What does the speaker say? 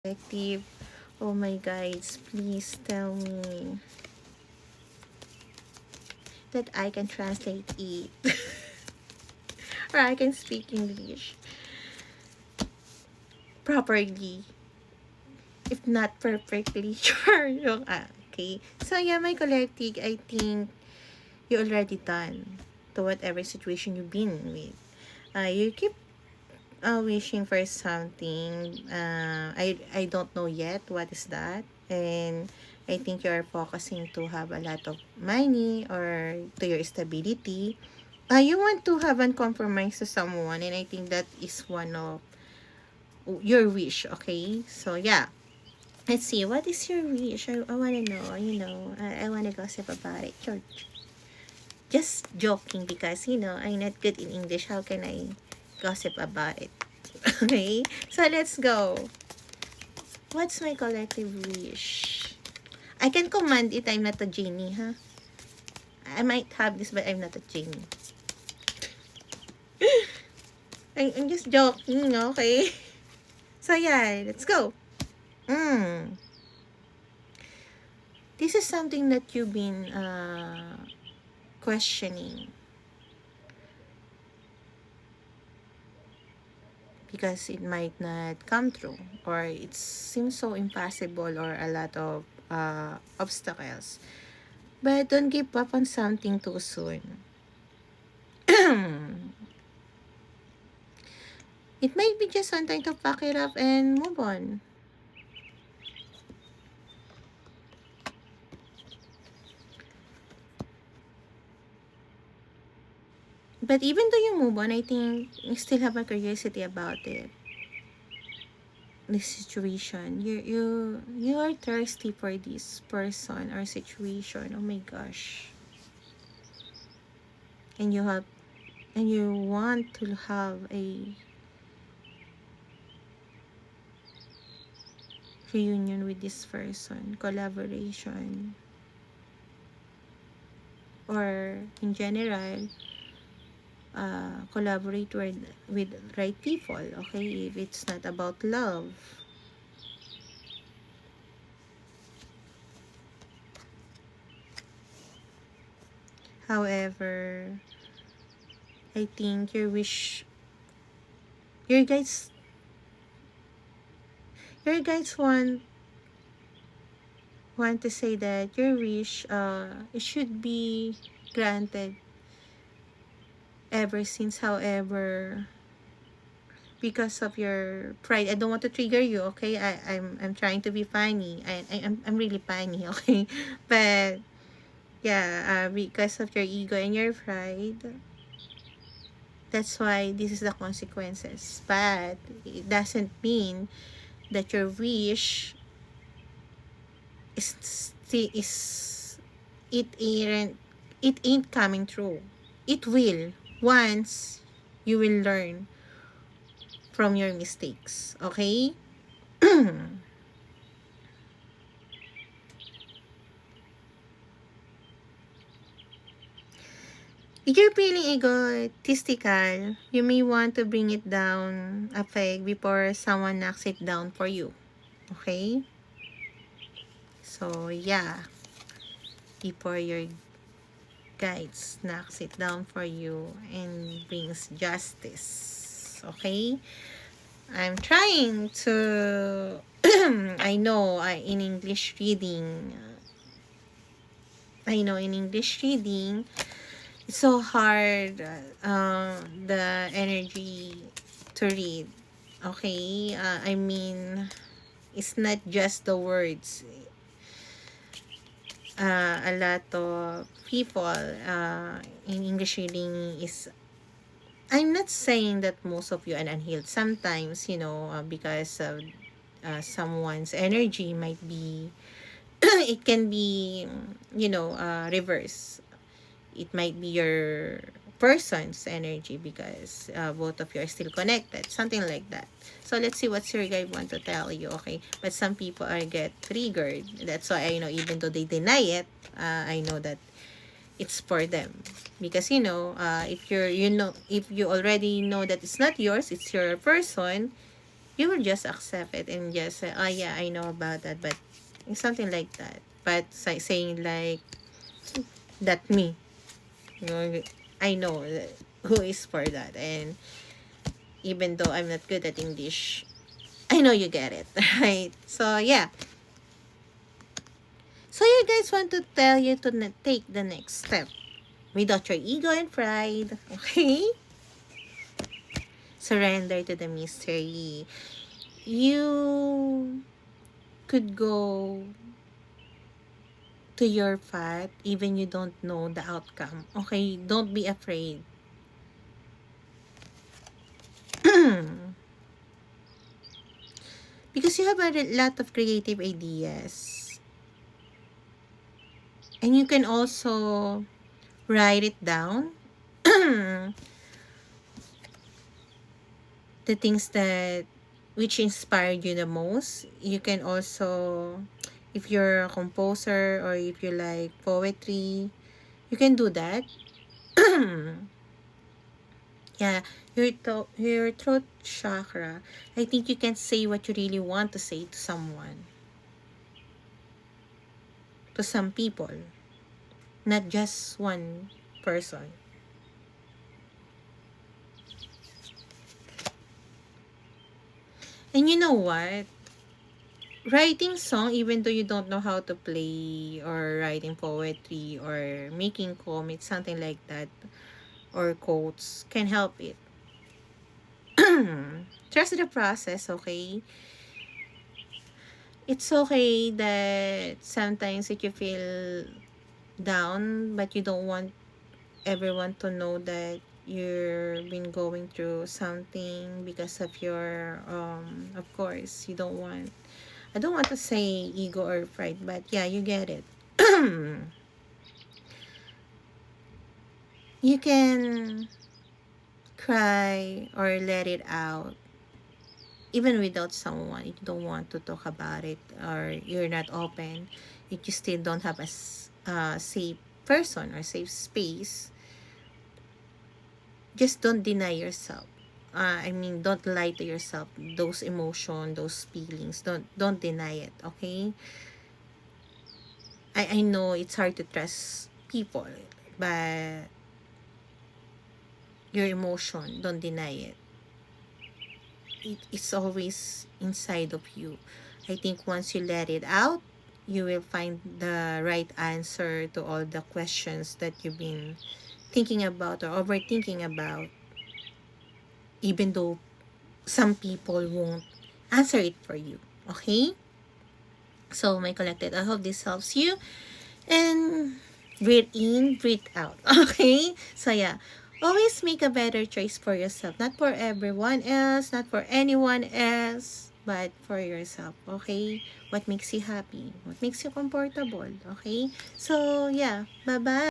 Collective. Oh my guys, please tell me that I can translate it. Or I can speak English properly. If not perfectly, sure. Okay. So yeah, my collective, I think you already done to whatever situation you've been with. You keep wishing for something. I don't know yet what is that, and I think you are focusing to have a lot of money or to your stability. You want to have a compromise to someone, and I think that is one of your wish. Okay, so yeah. Let's see, what is your wish? I want to know, I want to gossip about it. Sure. Just joking because, I'm not good in English. How can I gossip about it? Okay, so let's go. What's my collective wish? I can command it. I'm not a genie, huh? I might have this, but I'm not a genie. I'm just joking, okay? So yeah, let's go. This is something that you've been questioning because it might not come true, or it seems so impossible, or a lot of obstacles. But don't give up on something too soon. It might be just one time to pack it up and move on. But even though you move on, I think you still have a curiosity about it. This situation. You are thirsty for this person or situation. Oh my gosh. And you want to have a reunion with this person, collaboration, or in general, collaborate with right people, okay? If it's not about love. However, I think your guys, your guys want to say that your wish, it should be granted ever since. However, because of your pride, I don't want to trigger you, okay? I'm trying to be funny. I'm really funny, okay? But yeah, because of your ego and your pride, that's why this is the consequences. But it doesn't mean that your wish is it ain't coming true. It will, once you will learn from your mistakes, okay? If you're feeling egotistical, you may want to bring it down a peg before someone knocks it down for you. Okay? So, yeah. Before your guides knocks it down for you and brings justice. Okay? I'm trying to... I know in English reading, it's so hard, the energy to read. Okay? I mean, it's not just the words. A lot of people in English reading is... I'm not saying that most of you are unhealed. Sometimes, because of someone's energy might be, it can be, reverse. It might be your person's energy because both of you are still connected, something like that. So let's see what your guide want to tell you, okay? But some people are get triggered. That's why I know, even though they deny it, I know that it's for them, because if you already know that it's not yours, it's your person, you will just accept it and just say, oh yeah, I know about that, but something like that. But saying like, that me, you know, I know who is for that. And even though I'm not good at English, I know you get it, right? So yeah. So you guys want to tell you to take the next step without your ego and pride, okay? Surrender to the mystery. You could go to your path even you don't know the outcome, okay? Don't be afraid. Because you have a lot of creative ideas. And you can also write it down. The things that which inspired you the most. You can also, if you're a composer or if you like poetry, you can do that. Yeah, your throat chakra. I think you can say what you really want to say to someone, to some people, not just one person. And you know what? Writing song, even though you don't know how to play, or writing poetry, or making comics, something like that, or quotes, can help it. Trust the process, okay? It's okay that sometimes if you feel down, but you don't want everyone to know that you've been going through something because of your, of course, you don't want, I don't want to say ego or pride, but yeah, you get it. You can cry or let it out even without someone. If you don't want to talk about it or you're not open, if you still don't have a safe person or safe space, just don't deny yourself. I mean, don't lie to yourself. Those emotions, those feelings, don't deny it, okay? I know it's hard to trust people, but your emotion, don't deny it. It's always inside of you. I think once you let it out, you will find the right answer to all the questions that you've been thinking about or overthinking about, even though some people won't answer it for you. Okay? So, my collected, I hope this helps you. And breathe in, breathe out. Okay? So, yeah. Always make a better choice for yourself. Not for everyone else, not for anyone else, but for yourself. Okay? What makes you happy? What makes you comfortable? Okay? So, yeah. Bye-bye.